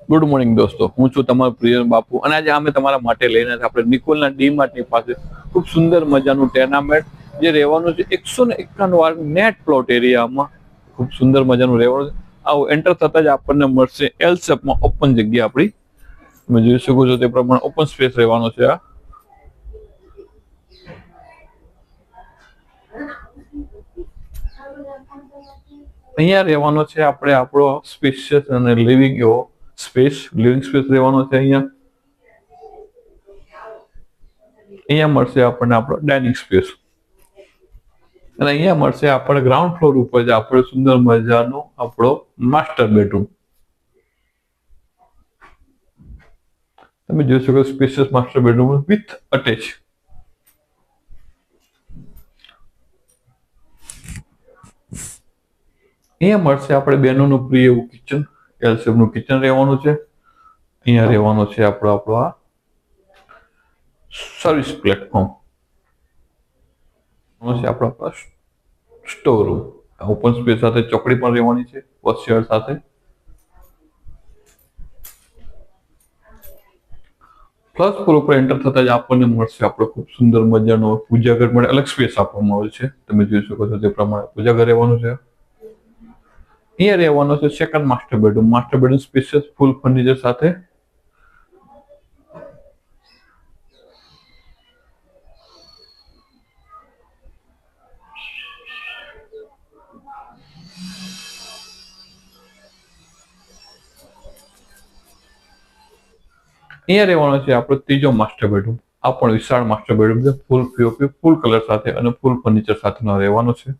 Good morning દોસ્તો, હું છું તમારો પ્રિય બાપુ અને આજે અમે તમારા માટે લઈને આપણે નિકોલના ડીમાર્ટની પાસે ખૂબ સુંદર મજાનું ટેનામેન્ટ જે રહેવાનું છે 151 વાર નેટ પ્લોટ એરિયામાં ખૂબ સુંદર મજાનું રહેવાનું છે. આવું એન્ટર થતા જ આપણને મળશે એલ શેપમાં ઓપન જગ્યા આપણી. તમે જોઈ શકો છો તે પ્રમાણે ઓપન સ્પેસ રહેવાનો છે. આ અહીંયા રહેવાનો છે આપણે આપણો સ્પેશિયસ અને લિવિંગ એવો લિવિંગ સ્પેસ રહેવાનો છે. અહીંયા મળશે આપણને આપણો ડાઇનિંગ સ્પેસ અને અહીંયા મળશે આપણે ગ્રાઉન્ડ ફ્લોર ઉપર જ આપણે સુંદર મજાનો આપણો માસ્ટર બેડરૂમ. તમે જોઈ શકો spacious master bedroom with attach. અહીંયા મળશે આપણે બેનોનું પ્રિય એવું કિચન, એલ શેપનું કિચન રહેવાનું છે. અહીંયા રહેવાનો છે આપણો આ સર્વિસ પ્લેટફોર્મ છે. આપણો સ્ટોર રૂમ ઓપન સ્પેસ સાથે ચોકડી પણ રહેવાની છે વોશિયર સાથે. પ્લસ ફ્લોર ઉપર એન્ટર થતા જ આપણને મળશે આપણો ખૂબ સુંદર મજાનો પૂજાઘર માટે અલગ સ્પેસ આપવામાં આવે છે. તમે જોઈ શકો છો તે પ્રમાણે પૂજાઘર રહેવાનું છે. અહીંયા રહેવાનો છે સેકન્ડ માસ્ટર બેડરૂમ સ્પેશિયસ ફૂલ ફર્નિચર સાથે. અહીંયા રહેવાનો છે આપણો ત્રીજો માસ્ટર બેડરૂમ. આ પણ વિશાળ માસ્ટર બેડરૂમ છે, ફૂલ પીઓપી, ફૂલ કલર સાથે અને ફૂલ ફર્નિચર સાથેનો રહેવાનો છે.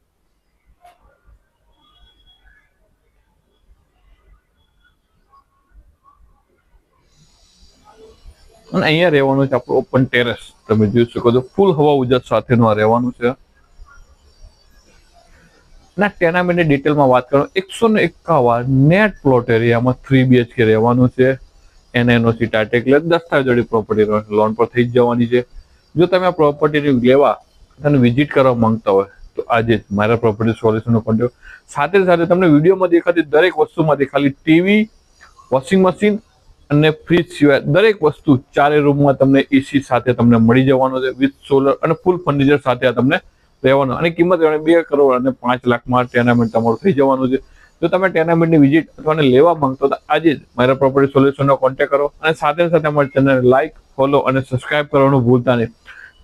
અને અહીંયા રહેવાનું છે આપણું ઓપન ટેરેસ. તમે જોઈ શકો છો ફૂલ હવા ઉજાસ સાથેનું આ રહેવાનું છે. ના ટેનામેન્ટની ડિટેલમાં વાત કરો 151 નેટ પ્લોટ એરિયામાં 3 BHK રહેવાનું છે. NNOC ટાટેક દસ્તાવેજોડી પ્રોપર્ટી લોન પર થઈ જ જવાની છે. જો તમે આ પ્રોપર્ટી લેવા અને વિઝિટ કરવા માંગતા હોય તો આજે જ મારા પ્રોપર્ટી સોલ્યુશનનો કોન્ટેક્ટ. સાથે સાથે તમને વિડીયોમાં દેખાતી દરેક વસ્તુમાંથી ખાલી ટીવી, વોશિંગ મશીન અને ફ્રીજ સિવાય દરેક વસ્તુ 4 રૂમમાં તમને એસી સાથે તમને મળી જવાનો છે વિથ સોલર અને ફૂલ ફર્નિચર સાથે આ તમને રહેવાનો. અને કિંમત 2 કરોડ અને 5 લાખમાં ટેનામેન્ટ તમારું થઈ જવાનું છે. જો તમે ટેનામેન્ટની વિઝિટ અથવા લેવા માંગતો તો આજે જ મારા પ્રોપર્ટી સોલ્યુશનનો કોન્ટેક્ટ કરો અને સાથે સાથે અમારી ચેનલને લાઈક, ફોલો અને સબસ્ક્રાઇબ કરવાનું ભૂલતા નહીં.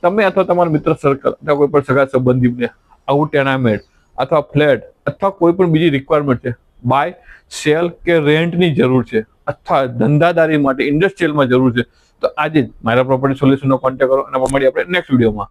તમે અથવા તમારા મિત્ર સર્કલ અથવા કોઈ પણ સગા સંબંધીને આવું ટેનામેન્ટ અથવા ફ્લેટ અથવા કોઈ પણ બીજી રિક્વાયરમેન્ટ છે, બાય, સેલ કે રેન્ટની જરૂર છે અથવા ધંધાદારી માટે ઇન્ડસ્ટ્રીયલમાં જરૂર છે તો આજે જ મારા પ્રોપર્ટી સોલ્યુશનનો કોન્ટેક્ટ કરો અને મળીએ આપણે નેક્સ્ટ વિડીયોમાં.